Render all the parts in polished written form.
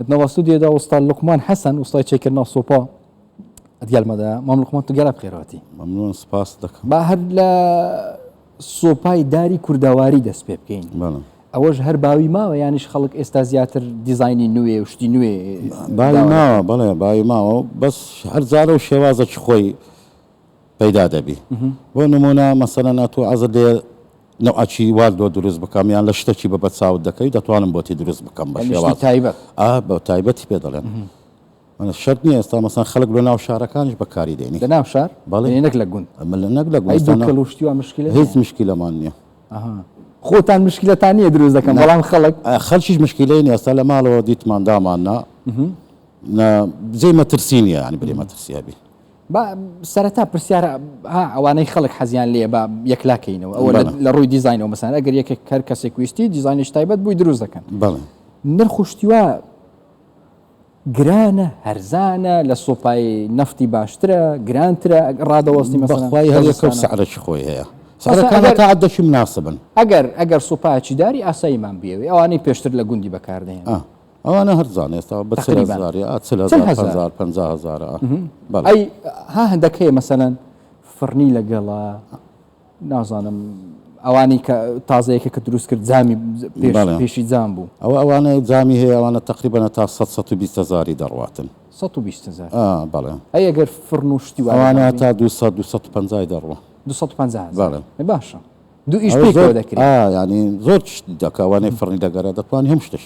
نەوە ستودیۆدا وستاد لوقمان حەسەن وستای چێکردنەوە سۆپا ئەدیالمەدا مام لوقمان تو گەلە بخێرەوەتی مەمنون سپاس دەکەم با هەر لە سۆپای داری کورداواری دەست پێ بکەین ئەوەش هەر باوی ماوە یانیش خەڵک ئێستا زیاتر دیزایانی نوێ و شتی نوێ باوی ماوە بەڵێ باوی ماوە بەس هەر جارە و شێوازەکی خۆی پەیدا دەبی بۆ نمونە مەسەلەن ئەتۆ عەزت لێ نەوعەکی واردۆ دروست بکەم یان لە شتێکی بە بەچاوت دەکەی دەتوانم بۆتی دروست بکەم بە شێواز تایبەت بە تایبەتی پێ دەڵێن شەرت نییە ئێستا مەسەن خەڵک لە ناو شارەکانیش بەکاری دێنی لە ناو شار بەڵێ نەک لە گوند نەک لە گوندکەلوشتیوە مشکلە هیچ مشکلەمان نییە خۆتان مشکلەتان نییە دروست دەکەم بەڵام خەڵکیش مشکلەی نیە ئێستا لە ماڵەوە دیتمان داماننا جێ مەترسی نییە ینی بێ مەترسیابی سەرەتا پرسیارە ئەوانەی خەڵک حەزیان لێ بە یەکلاکەینەوە ئەوە لە ڕووی دیزاینەوە مەسەن ئەگەر یەکێک هەر کەسێک ویستی دیزاینش تایبەت بووی دروست دەکەن بەڵێ نرخشتیوە گرانە هەرزانە لە سۆپای نفتی باشترە گرانترە ڕادەوەستی مەسەڵی هەرەکە سعرەی خۆی هەیە سەرەکانە تا عەدەشی مناسبن ئەگەر سۆپایەکی داری ئاساییمان بێوێ ئەوانەی پێشتر لە گوندی بەکاردێن ئەوانە هەرزان ئێستا بە 50,000 ئەی ها هەندەکەی مەسەلەن فڕنی لەگەڵا نازانم ئەوانی کە تازەیەکە کە دروست کرد جامی پێشی جام بوو ئەوانەی جامی هەیە ئەوانە تقریبەنە تا 120,000 دەڕواتن 120,000 بەڵێ ئەی ئەگەر فڕن و شتی ئەوانە تا 250 دەڕوە 250 باشە دوو ئیش پێکەوە دەکرێت ینی زۆر دەکەوانەی فڕنی دەگەرە دەتوانانی هەم شتش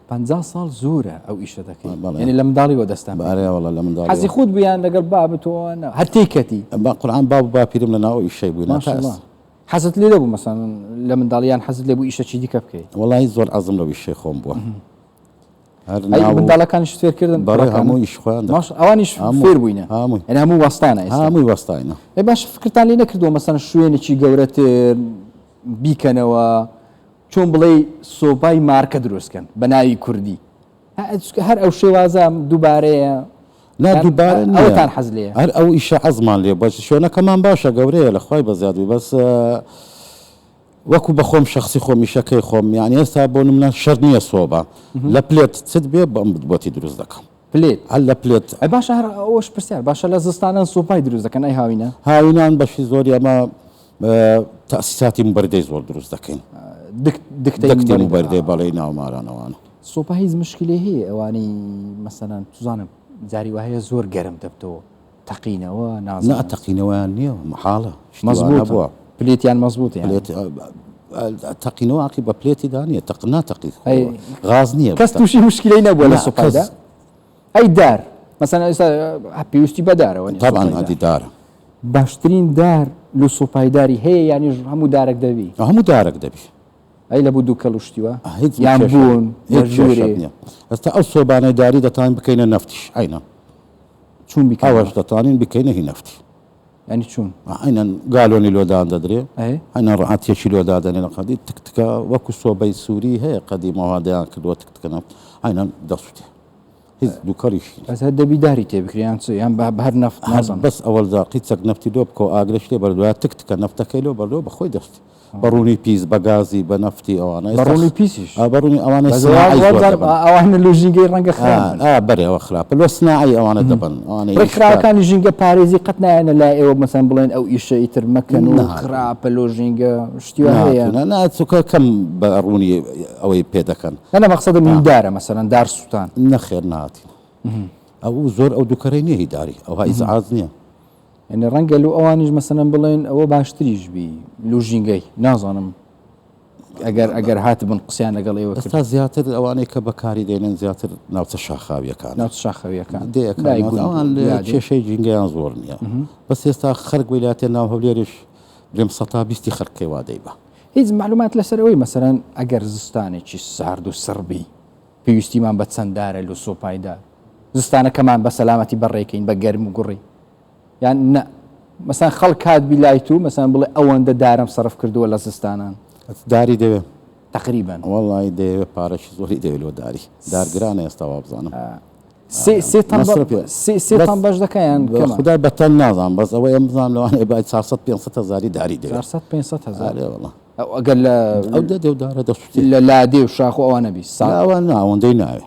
50 ساڵ زۆرە ئەو ئیشە دەکەین یعنی لە منداڵیەوە دەستان بارێوەڵە لە منداڵ حەزی خۆت بیان لەگەڵ بابتەوە هەر تێکەتی بە قورئان باب و باپیرم لە ناو ئیشەی بووین حەزت لێ دەبوو مەسەن لە منداڵیان حەزت لێ بوو ئیشەکی دیکە بکەیت وەڵی زۆر عەزم لەو ئیشەی خۆم بووە منداڵەکانیش فێرکردن بەڕێ هەموو ئیش خۆیان ئەوانیش فێر بووینە هەموو وەستانە هەمووی وەستاینە باش فکرتان لێ نەکردووە مەسەن شوێنێکی گەورەتر بیکەنەوە چۆن بڵێ سۆپای مارکە دروستکەن بە ناوی کوردی هەر ئەو شێوازە دووبارەیە دووبارە ئەوتان حەز لێ هەر ئەو ئیشە حەزمان لێ بەس شوێنەکەمان باشە گەورەیە لە خوای بەزیادوی بەس وەکو بە خۆم شخصی خۆم ئیشەکەی خۆم یانی ئێستا بۆ نمونە شەر نییە سۆبە لە پلێت چت بێ بەم بۆتی دروست دەکەم پلێت هەر لە پلێت باشە هەر ئەوش پرسیار باشە لە زستانە سۆپای دروست دەکەن ئەی هاوینان بەشی زۆری ئەمە تەسیساتی بەردەی زۆر دروست دەکەین دەکتێن بەردەی بەڵێ ناومارانەوەوانە سۆپا هیچ مشکلێ هەیە ئەوانی مەسەلەن توزانم جاری وهەیە زۆر گەرم دەبتەوە تەقینەوە نازانە تەقینەوەیان نییە محاڵە مەزبوط بووە پلێتیان مەزبوطی تەقینەوە عقی بە پلێتی دانیە ناتەقی غاز نییە کەس تووشی مشکلەی نەبووە لە سۆپادا ئەی دار مەسەن ئێستا پێویستی بەدارەوە طبعاً هەدی دارە باشترین دار لە سۆپایداری هەیە یانی هەموو دارێک دەبی هەموو دارێک دەبی ئەی لە بوو دوو کەڵوشتیوە یان بوون ئێستا ئەو سۆبانەی داری دەتوانین بکەینە نەفتیش ئەینە چون ئەوەش دەتوانین بکەینە هی نەفتی ینی چون ئەینەن گالۆنی لۆدان دەدرێ ئەینە ڕەعاتێکی لۆدا دەنێن قەدی تکتکە وەکو سۆبەی سووری هەیە قەدیمەوادەیان کردووە تکتکە نەفت ئەینەن دەسووتێ هیچ دووکەڕیشی ئەس هەر دەبی داری تێ بکریان چ یان بە هەر نەفت نازانم بەس ئەوەڵدا قیچەک نەفتی لۆ بکە و ئاگرش لێ بەردوایە تکتکە نەفتەکەی لۆ بەردۆ بەخۆی دەستی بەڕوونی پیس بە گازی بە نەفتی ئەوانە بەڕوونی پیسیش بەڕوونی ئەوانە ئەوانە لە ژینگەی ڕەنگە بەرەوە خراپە لۆ سناعی ئەوانە دەبن ڕێکخراوەکانی ژینگە پارێزی قەت نایەنە لای ئێوە مەسەن بڵێن ئەو ئیشە ئیتر مەکەن و خراپە لۆ ژینگە شتیوە هەیە ناچووکە کەم بە ڕوونی ئەوەی پێ دەکەن لەنە مەقسەدە میندارە مەسەلەن دار سووتان نەخێر نهاتین ئەو زۆر ئەو دووکەرەی نییە هی داری ئەوها ئیزعاج نییە یعنی ڕەنگە لەو ئەوانیش مەسەلەن بڵێن ئەوە باشتریش بی لۆ ژینگەی نازانم ئەگەر هاتبن قسەیان لەگەڵ ئێوە تا زیاتر ئەوانەی کە بەکاری دێنن زیاتر ناوچە شاخاویەکان ناوچە شاخەویەکان ئەوان کێشەی جینگەیان زۆر نییە بەس ئێستا خەرک ویلاتێ ناو هەولێرش برێم 120 خەرکەی وا دەیبە هیچ معلومات لەسەر ئەوەی مەسەلەن ئەگەر زستانێکی سارد و سڕبی پێویستیمان بە چەنددارە لە سۆپایدا زستانەکەمان بە سەلامەتی بەڕێکەین بە گەرم و گوڕی یان نە مەسەن خەڵک کات بیلایت و مەسەن بڵێ ئەوەندە دارم سەرف کردووە لە زستانان داری دەوێ تقریبا وەڵی دەوێ پارەشی زۆری دەوێت لۆ داری دارگرانە ئێستا وا بزانم سێتان باش دەکەیان خدای بەتەن نازان بەس ئەوە ئەم بزانام لەوانەیە بای 400-500 داری دەوێت 400-500 ئەگەر لە ئەو دەدێ و دارە دەسووتی لە لادێ و شاخ و ئەوانە بی ئەوە ناوەندەی ناوێ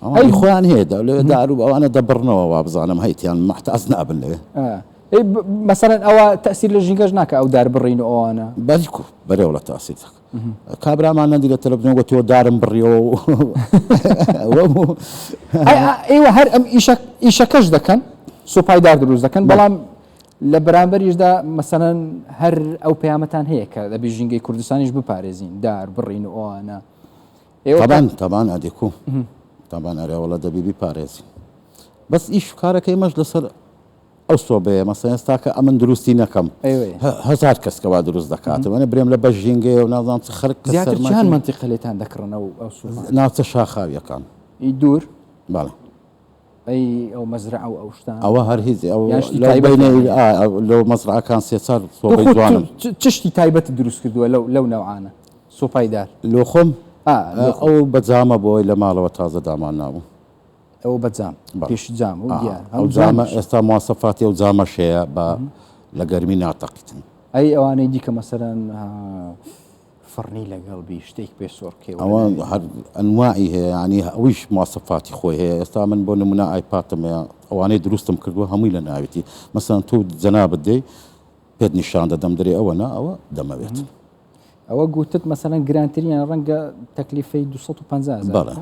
ئەوانی خۆیان هەیە دار و ئەوانە دەبڕنەوە وا بزانم هەیتیان محتاس نابن لێ مثلا ئەوە تەسیر لە ژینگەش ناکە ئەو دار بڕین و ئەوانە بەریکو بەرێوە لە تاسیت کابرامان نەندی لە تەلەڤیزیۆن گوتیەوە دارم بڕیەوە ئێوە هەر ئەم ئیشەکەش دەکەن سوپایدار دروست دەکەن بەڵام لە بەرامبەریشدا مەسەلەن هەر ئەو پەیامەتان هەیە کە دەبێ ژینگەی کوردستانیش بپارێزین دار بڕین و ئەوانە تەبان ئەدێکو تەبان ئەرێوەڵە دەبی بیپارێزین بەس ئیش کارەکەی مەش لەسەر ئەو سۆبەیە مەسەن ئێستا کە ئەمن دروستی نەکەم هەزار کەسکەوا دروست دەکات منە برێم لە بەش ژینگەیە و نازانم چ خەرک زیاتر چیان منتیقە لێتان دەکڕنەوە ئەو ناوچە شاخاویەکان دوور باڵە ئەو مەزرعە و ئەو شتان ئەوە هەر هیچ لەو مەزرعەکان سێچار سۆبەی جوانن چشتی تایبەت دروست کردووە لەو نەوعانە سۆپایدار لۆ خۆم ئەو بەجامە بۆی لە ماڵەوە تازە دامان نابوو ئەوە بەجام پێش جام و ئەو جامە ئێستا مواسەفاتی ئەو جامەشەیە بە لە گەرمی ناتەقیتن ئەوانەی دیکە مەسەرەن فڕنی لەگەڵ بی شتێک پێ سۆڕکێ ئەوە هەر ئەنواعی هەیە ینی ئەویش مواسەفاتی خۆی هەیە ئێستا من بۆ نمونە ئایپاتمەیە ئەوانەی دروستم کردووە هەمووی لە ناوێتی مەسەن تو جەنابەت دێ پێت نیشان دەدەم دەرێ ئەوە نا ئەوە دەمەوێت ئەوە گوتت مەسەلەن گرانترینیان ڕەنگە تەکلیفەی 250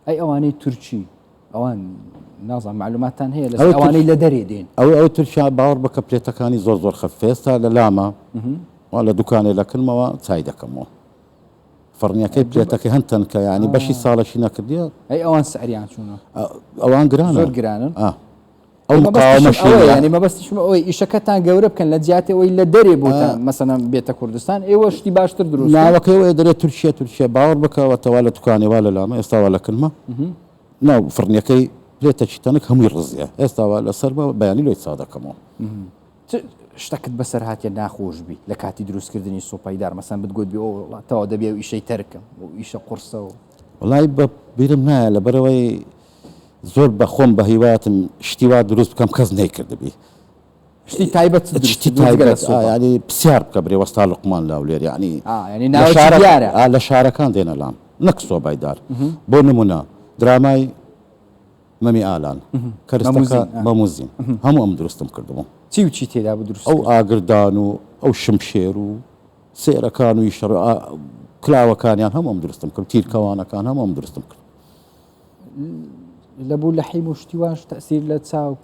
ئەی ئەوانەی تورکی ئەوان نازان معلوماتان هەیە لە ئەوانەی لە دەرێ دێن ئەو تورکیا باوەڕ بکە پلێتەکانی زۆر خەفێستا لە لامە لە دوکانێ لە کلمەوە چای دەکەمەوە فڕنیەکەی پلێتەکەی هەندتەن کە ینی بەشی ساڵەشی نەکردیە ئەی ئەوان سعریان چوونە ئەوان گرانە زۆر گرانن ئەو ینی مەبەستیشمە ئەوەی ئیشەکەتان گەورە بکەن لە جیاتەوەی لە دەرێ بۆتان مەسەلەن بێتە کوردستان ئێوە شتی باشتر دروست ناوەکەی دەرێت تورکیا باوەڕ بکەوەتەوە لە دوکانێوا لە لامە ئێستاوا لە کلمە ناو فڕنیەکەی پلێتەکی تەنک هەمووی ڕزیە ئێستاوا لەسەر بە بەیانی لۆی سادەکەمەوە شتەکەت بەسەر هاتیە ناخۆش بی لە کاتی دروستکردنی سۆپایدار مەسەن بتگوت بێ ئەوڵاتەوە دەبێ و ئیشەی تەرکم و ئیشە قورسە و وڵای بە بیرم نایە لە بەرەوەی زۆر بە خۆم بە هیواتم شتیوا دروست بکەم کەس نەیکردبی شتی تایبەت ینی پرسیار بکە برێ وەستا لوقمان لاولێر ینی لە شارەکان دێنە لام نەک سۆپایدار بۆ نمونە درامای مەمی ئالان کەرستەکە مەموزین هەموو ئەم دروستم کردبوو چی و چی تێدا بە دروست ئەو ئاگردان و ئەو شمشێر و سێرەکان و شەڕ کلاوەکانیان هەموو ئەم دروستم کرد تیرکەوانەکان هەموو ئەم دروستم کرد لە بوو لە حیم و شتیواش تەسیر لە چاو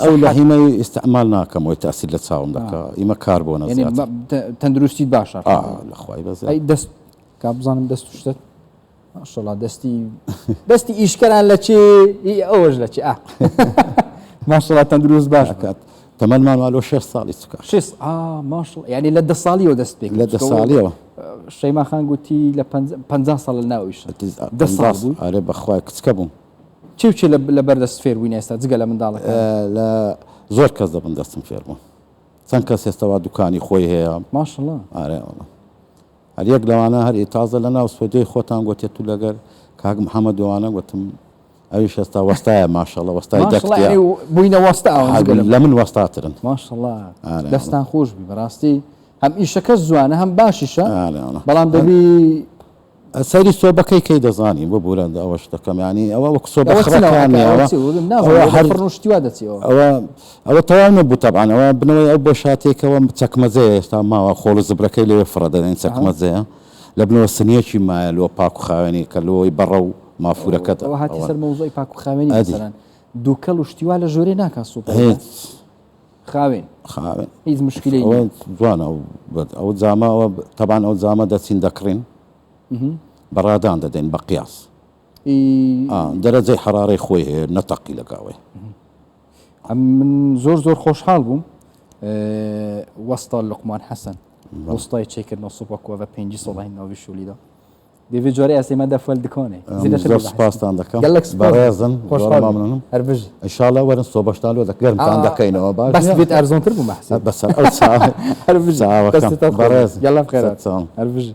ئەو لە هیمەی ئیستعمال ناکەمەوەی تەسیر لە چاوم دەکە ئیمە کار بۆ نەزیات تەندروستیت باشە لەخوای بەز دەست کا بزانم دەست و شتت ماشەڵڵا دەستی ئیشکەران لە چێ ئەوەش لە چێ ماشەڵڵا تەندروست باش بکات تەمەنمان مالۆ 6 ساڵی چکار ماشڵ ینی لە 10 ساڵیەوە دەست پێ لە 10 ساڵیەوە شەیما خان گوتی لە 50 ساڵ لە ناویش 10 ساڵ بوو ئارێ بەخوای کچکە بووم چی چی لە بەردەست فێربووین ئێستا جگە لە منداڵەکە لە زۆر کەس دەبن دەستم فێربوو چەند کەس ئێستاوا دوکانی خۆی هەیە ماشڵڵا ئارێ هەر یەک لەوانە هەر تازە لە ناو سوێدەی خۆتان گوتێت و لەگەر کاک محەممەد دوانە گوتم ئەویش ئێستا وەستایە ماشەڵە وەستای دەکتیا بووینە وەستا لە من وەستاترن ماشەڵڵا دەستان خۆش بی بەڕاستی هەم ئیشەکە جوانە هەم باشیشە بەڵام دەبی سەری سۆبەکەی کەی دەزانی بۆ بورەندە ئەوە شتەکەم ینی ئەوە وەک سۆبەخڕەکانیەوە دەچیەوە ئەوە تەواو نەبوو تەبعان ئەوە بنەوەی ئەو بۆ شاتێکەوە چەکمەزەیە ئێستا ماوە خۆڵ زبرەکەی لەوێ فڕە دەدەین چەکمەزەیە لە بنەوە سنیەکی مایە لەوە پاک و خاوێنی کە لەوەی بەڕە و مافورەکەت هاتی سەر مەوزۆی پاک و خاوێنی مەسەلەن دووکەڵ و شتیوا لە ژۆرێ ناکات سوپە خاوێن هیچ مشکلەی جوانە ئەو جاماوە تەبان ئەو جامە دەچین دەکڕین بەڕادان دەدەین بە قیاس دەرەجەی حرارەی خۆی هەیە نەتەقی لەگاوێ من زۆر خۆشحاڵ بووم وەستا لوقمان حەسەن وەستای چێکردنەوە سوپەکووە بە 5 ساڵی ناوی شولیدا دەوێت جۆرەی ئەسێمە دەفەل دکۆنێ زۆر سپاسان دەکەم بەڕێزن مامنم هەربژ ئینشاڵڵا وەرن سۆبەشتان لۆ گەرمتان دەکەینەوە باش بێت ئەرزۆنتر بوو مەحسەب بەسەر ئەو هەربژ بەڕێز گەڵام خێرات هەربژ